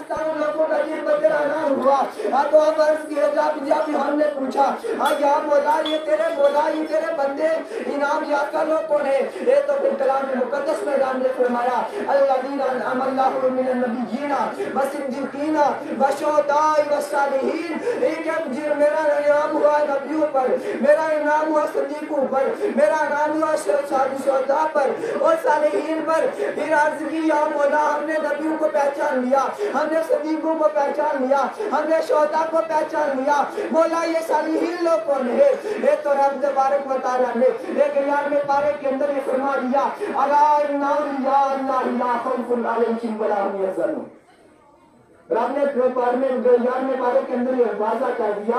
पाकिस्तान लोगों का ये बदला नाम हुआ। तो अब अर्ज किया जब हमने पूछा या मौला ये तेरे बंदे इनाम याद का लोग कौन है? ये तो फिर कलाम मुकद्दस में ने फरमाया अल्लज़ीना अमल्लाहु मिनन नबिय्यीना वसिद्दीकीना वशुहदाई वस्सालिहीन। मेरा इनाम हुआ नबियों पर, मेरा इनाम हुआ सिद्दीकों पर, मेरा इनाम हुआ शुहदा पर और सालिहीन पर। फिर अर्ज की या मौला हमने नबियों को पहचान लिया, हमने सिद्दीकों को पहचान लिया, हमने शुहदा को पहचान लिया, मौला ये सालिहीन लोग कौन है? ये तो रब तबारक व तआला ने 11वें पारे के अंदर ये फरमा दिया अला इन्ना औलिया अल्लाह ला खौफुन अलैहिम वला हुम यहज़नून। रब ने 11वें पारे के अंदर ये वाज़ा कर दिया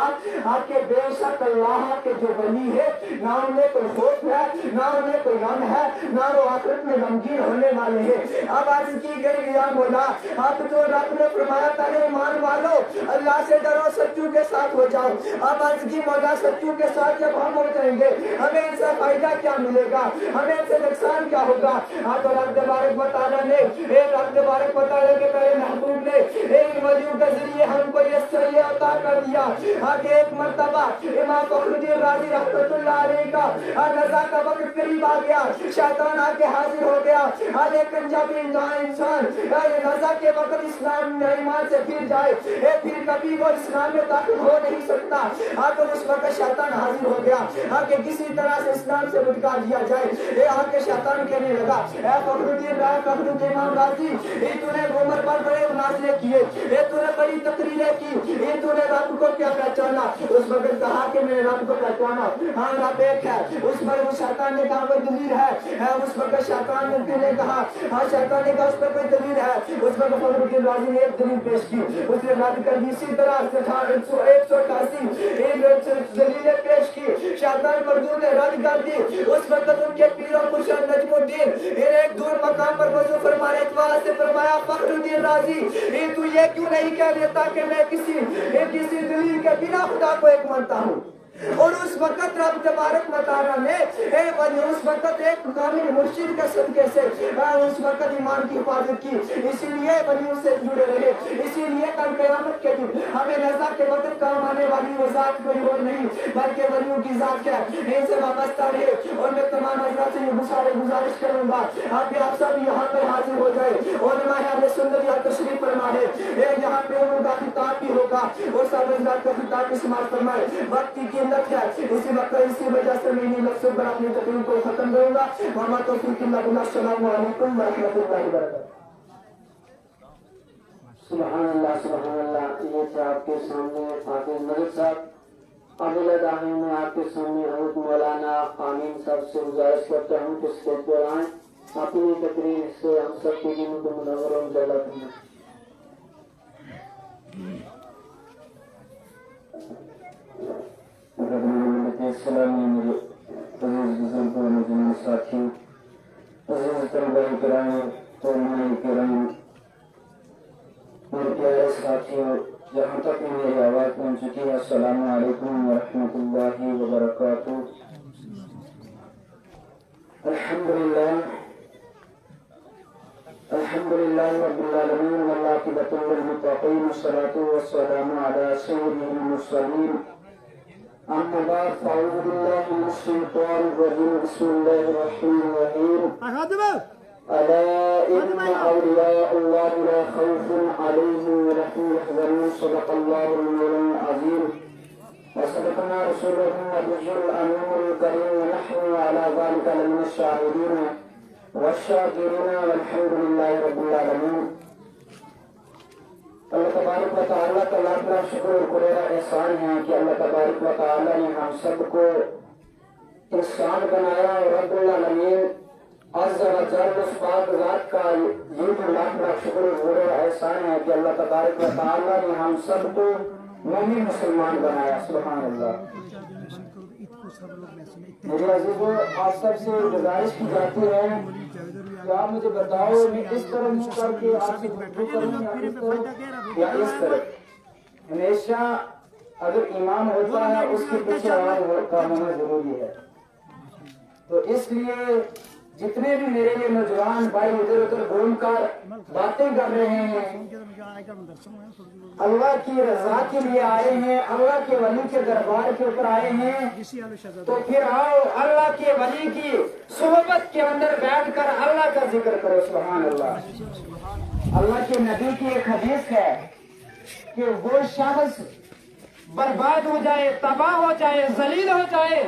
आपके बेशक अल्लाह के जो वली है ना उन्हें कोई खौफ है, ना उन्हें कोई गम है, ना वो आखिरत में गमगीन होने वाले हैं। अब अर्ज की गई या मौला आप तो रब ने फरमाया तारे ईमान वालो अल्लाह से डरो, सच्चू के साथ हो जाओ। अब अर्ज की मौला सच्चू के साथ जब हम हो जाएंगे हमें इनसे फायदा क्या मिलेगा, हमें इनसे नुकसान क्या होगा? तो रब तबारक व तआला ने के पहले महबूब ने एक वजू के जरिए हमको ये सही अता कर दिया। आगे एक मर्तबा इमाम फखरुद्दीन राज़ी रहमतुल्लाह अलैह का नज़ा का वक्त करीब आ गया, शैतान आके हाजिर हो गया। आज एक पंजाबी इंसान नज़ा के वक्त इस्लाम ईमान से फिर जाए फिर कभी वो इस्लाम में दाखिल हो नहीं सकता। तो उस वक्त शैतान हाजिर हो गया आके किसी तरह से इस्लाम से भटका दिया जाए। आके शैतान कहने लगा फखरुद्दीन इमाम राज़ी तूने उम्र पर बड़े मुनाज़रे किए, ये तूने बड़ी तकरीरें की, ये तूने रब को क्या पहचाना? उस वक्त कहा कि मैंने रब को पहचाना, हाँ रब एक है। उस पर वो शैतान ने कहा कोई दलील है? उस वक्त शैतान ने कहा हाँ शैतान ने कहा उस पर कोई दलील है? उस वक्त फखरुद्दीन राज़ी ने एक दलील पेश की, उसने रद्द कर दी। इसी तरह 188 दलीलें पेश की, शैतान मरदूद ने रद्द कर दी। उस वक्त उनके पीर और मुर्शिद नजमुद्दीन एक दूर मकाम पर वज़ू फरमाने से फरमाया फखरुद्दीन राज़ी तू ये क्यों नहीं कह देता कि मैं किसी दलील के बिना खुदा को एक मानता हूँ? और उस वक्त रब तबारक व तआला ने उस वक्त एक कामिल मुर्शिद के सदके से उस वक्त ईमान की हिफाजत की। इसीलिए वलियों से जुड़े रहे, इसीलिए कल क़यामत के दिन हमें रज़ा के वक्त काम आने वाली वो ज़ात कोई और नहीं बल्कि वलियों की ज़ात है। इनसे वाबस्ता रहे। और मैं तमाम हज़रात से गुजारिश करूँगा आप सब यहाँ पर हाजिर हो जाए और हमारे सुंदर या तशरीफ फरमा है यहाँ पे उनका खिताब भी होगा और सब हज़रात का खिताब की समाअत फरमाए। वक्त की किल्लत है, इसी वजह से मैं इन्हीं लफ्ज़ों पर अपनी तकरीर को खत्म करूँगा। वमा तौफ़ीक़ इल्ला बिल्लाह। अस्सलामु अलैकुम व रहमतुल्लाहि व बरकातहू। सुभान अल्लाह सुभान अल्लाह। ये थे आपके सामने हाफिज़ मलिक साहब। अगले दाहिने में आपके सामने हज़रत मौलाना आमीन साहब से गुजारिश करता हूँ कि स्टेज पर आएं, अपनी तकरीर से हम सब के दिनों को मुनव्वर और उजाला करें। सलामी मेरे अज़ीज़ बुज़ुर्गों नौजवान साथियों, अज़ीज़ तलबा-ए किराम, उलमा-ए किराम और प्यारे साथियों, जहाँ तक मेरी आवाज़ पहुँच चुकी है, अस्सलामु अलैकुम व रहमतुल्लाहि व बरकातहू। अल्हम्दुलिल्लाह रब्बिल आलमीन वल आक़िबतु लिल मुत्तक़ीन वस्सलातु वस्सलामु अला सय्यिदिल मुरसलीन। अम्मा बाद फ़अऊज़ु बिल्लाहि मिनश शैतानिर रजीम। बिस्मिल्लाहिर रहमानिर रहीम। अला इन्ना औलिया अल्लाह ला खौफुन अलैहिम व ला हुम यहज़नून। सदक़ल्लाहुल मौलाना अज़ीम व सदक़ना रसूलुहुल नबियुल अमीनुल करीम व नहनु अला ज़ालिका लमिनश शाहिदीन वश्शाकिरीन वल्हम्दुलिल्लाहि रब्बिल आलमीन। अल्लाह तबारक व तआला का लाख लाख शुक्र और कुरेरा एहसान है कि अल्लाह तबारक व तआला ने हम सबको इंसान बनाया और रब्बुल आलमीन अज़्ज़ा व जल उस पाक ज़ात का ये तो लाख लाख शुक्र और कुरेरा एहसान है कि अल्लाह तबारक व तआला ने हम सबको मोमिन मुसलमान बनाया। सुभान अल्लाह। मेरे अज़ीज़ों, आप सबसे गुजारिश की जाती है कि आप मुझे बताओ मैं इस तरह मुँह करके आपसे गुफ्तगू करूं या इस तरह। हमेशा अगर ईमान होता है उसके पीछे आवाज़ का होना जरूरी है। तो इसलिए जितने भी मेरे ये नौजवान भाई इधर उधर घूम कर बातें कर रहे हैं, अल्लाह की रजा के लिए आए हैं, अल्लाह के वली के दरबार के ऊपर आए हैं, तो फिर आओ अल्लाह के वली की सोहबत के अंदर बैठकर अल्लाह का जिक्र करो। सुभान अल्लाह। अल्लाह के नबी की एक हदीस है कि वो शख्स बर्बाद हो जाए, तबाह हो जाए, जलील हो जाए,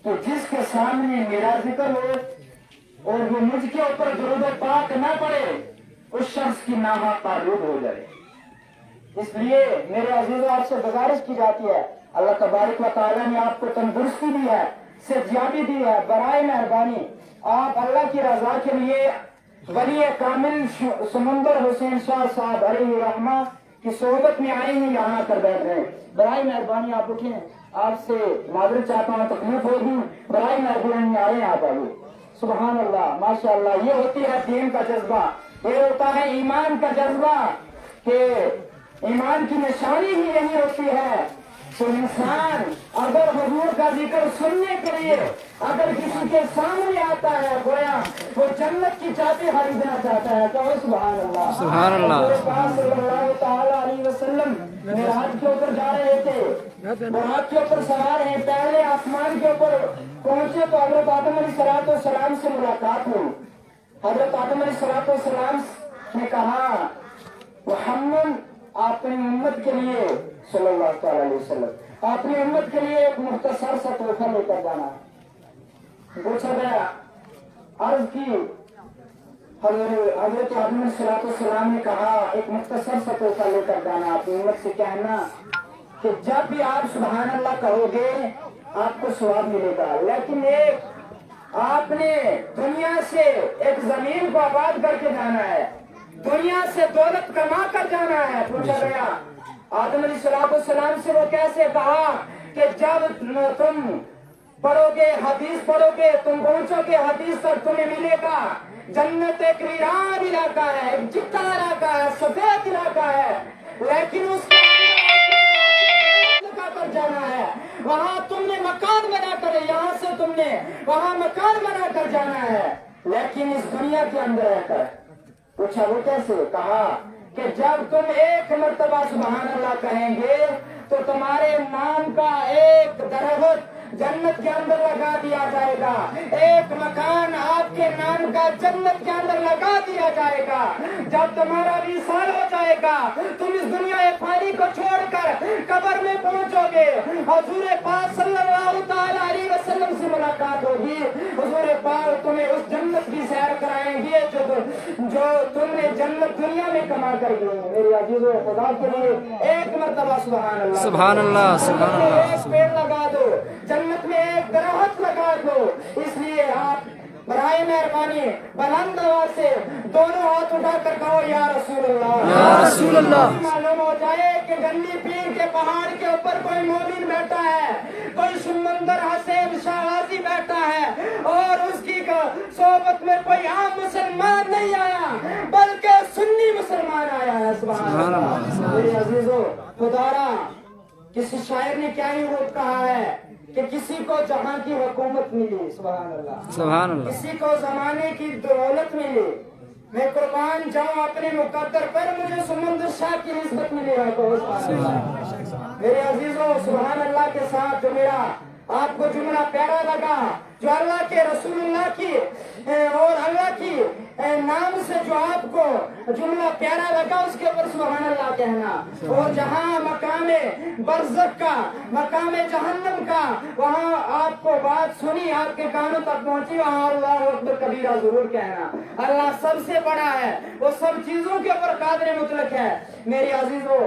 तो जिसके सामने मेरा जिक्र हो और वो मुझके ऊपर दुरूद पाक न पड़े, उस शख्स की नामा तारुद हो जाए। इसलिए मेरे अजीजों आपसे गुजारिश की जाती है, अल्लाह तबारक व तआला ने आपको तंदुरुस्ती दी है, सेहतयाबी दी है, बराए मेहरबानी आप अल्लाह की रजा के लिए वली कामिल समुंदर हुसैन शाह साहब अलैहि रहमा की सोहबत में आए हैं, यहाँ आकर बैठ रहे हैं। बराए मेहरबानी आप उठें, आपसे माजरत चाहता हूँ, तकलीफ होगी, बराए मेहरबानी आए आप आइए। सुभान अल्लाह, माशाअल्लाह। ये होती है दीन का जज्बा, ये होता है ईमान का जज्बा, कि ईमान की निशानी ही यही होती है। तो इंसान अगर हुजूर का जिक्र सुनने के लिए अगर किसी के सामने आता है, गोया वो जन्नत की चाबी खरीदना चाहता है, तो सुभान अल्लाह। सुभान अल्लाह। सल्लल्लाहु ताला अलैहि वसल्लम मेराज के ऊपर जा रहे थे, मेराज के ऊपर सवार हैं, पहले आसमान के ऊपर पहुंचे तो हजरत आदम अलैहिस्सलाम से मुलाकात हुई। हजरत आदम अलैहिस्सलाम ने कहा, मुहम्मद अपनी उम्मत के लिए सल्लल्लाहु अलैहि वसल्लम अपनी उम्मत के लिए एक मुख्तसर सा तोहफा लेकर जाना। पूछा गया, अर्ज की, हजरत आदम अलैहिस्सलाम ने कहा, एक मुख्तसर सा तोहफा लेकर जाना, अपनी उम्मत से कहना कि जब भी आप सुभान अल्लाह कहोगे आपको सवाब मिलेगा, लेकिन एक आपने दुनिया से एक जमीन को आबाद करके जाना है, दुनिया से दौलत कमा कर जाना है। पूछा गया आदम अलैहिस्सलाम से, वो कैसे? कहा कि जब तुम पढ़ोगे, हदीस पढ़ोगे, तुम पहुंचोगे हदीस तक, तुम्हें मिलेगा जन्नत एक वीरान इलाका है, एक चिट्टा इलाका है, सफेद इलाका है, लेकिन उसके कर जाना है, वहाँ तुमने मकान बनाकर, यहाँ से तुमने वहाँ मकान बनाकर जाना है, लेकिन इस दुनिया के अंदर रहकर। पूछा वो कैसे? कहा कि जब तुम एक मर्तबा सुभान अल्लाह कहेंगे तो तुम्हारे नाम का एक दरख्त जन्नत के अंदर लगा दिया जाएगा, एक मकान आपके नाम का जन्नत के अंदर लगा दिया जाएगा। जब तुम्हारा विसाल हो जाएगा, तुम इस दुनिया फानी को छोड़कर कब्र में पहुंचोगे, हुजूर पाक सल्लल्लाहु ताला अलैहि वसल्लम से मुलाकात होगी, हुजूर पाक तुम्हें उस जन्नत की सैर कराएंगे जो तुमने जन्नत दुनिया में कमा कर दी। मेरे अजीजों, खुदा के लिए एक मर्तबा सुभान अल्लाह, सुभान अल्लाह, सुभान अल्लाह। एक पेड़ लगा दो, जन्नत में एक दरख्त लगा दो। इसलिए आप बराए मेहरबानी बुलंद आवाज से दोनों हाथ उठाकर कहो, या रसूल अल्लाह, या रसूल अल्लाह। मालूम हो जाए कि गंदी पीर के पहाड़ के ऊपर कोई मोमिन बैठा है, कोई सुमंदर हसैन शाहवाजी बैठा है, और उसकी सोबत में कोई आम मुसलमान नहीं आया, बल्कि सुन्नी मुसलमान आया है। सुभान अल्लाह। मेरे अजीजों, खुदारा किसी शायर ने क्या ही वो कहा है कि किसी को जहां की हुकूमत मिली, सुभान अल्लाह, सुभान अल्लाह, किसी को जमाने की दौलत मिली, मैं कुर्बान जाऊं अपने मुकद्दर पर, मुझे सुमंदर शाह की निस्बत मिली है। मेरे अजीजों, सुभान अल्लाह के साथ जो मेरा आपको जुमला प्यारा लगा, जो अल्लाह के रसूलुल्लाह की और अल्लाह की नाम से जो आपको जुमला प्यारा लगा, उसके ऊपर सुभान अल्लाह कहना। और जहाँ मकामे बरज़ख का, मकामे जहन्नम का, वहाँ आपको बात सुनी, आपके कानों तक पहुंची, वहाँ अल्लाह अकबर कबीरा जरूर कहना। अल्लाह सबसे बड़ा है, वो सब चीजों के ऊपर कादिर मुतलक है। मेरे अजीजों,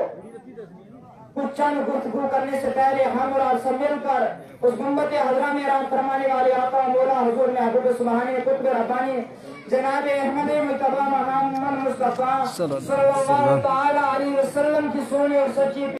कुछ चंद गुफ्तगू करने से पहले हम और आप सब मिलकर उस गुंबद हजरा में राम फरमाने वाले आका मौला हुजूर महबूब सुभानी कुतुब रब्बानी जनाब अहमद मुस्तफा मोहम्मद मुस्तफा सल्लल्लाहु ताला अलैहि वसल्लम की सोने और सच्ची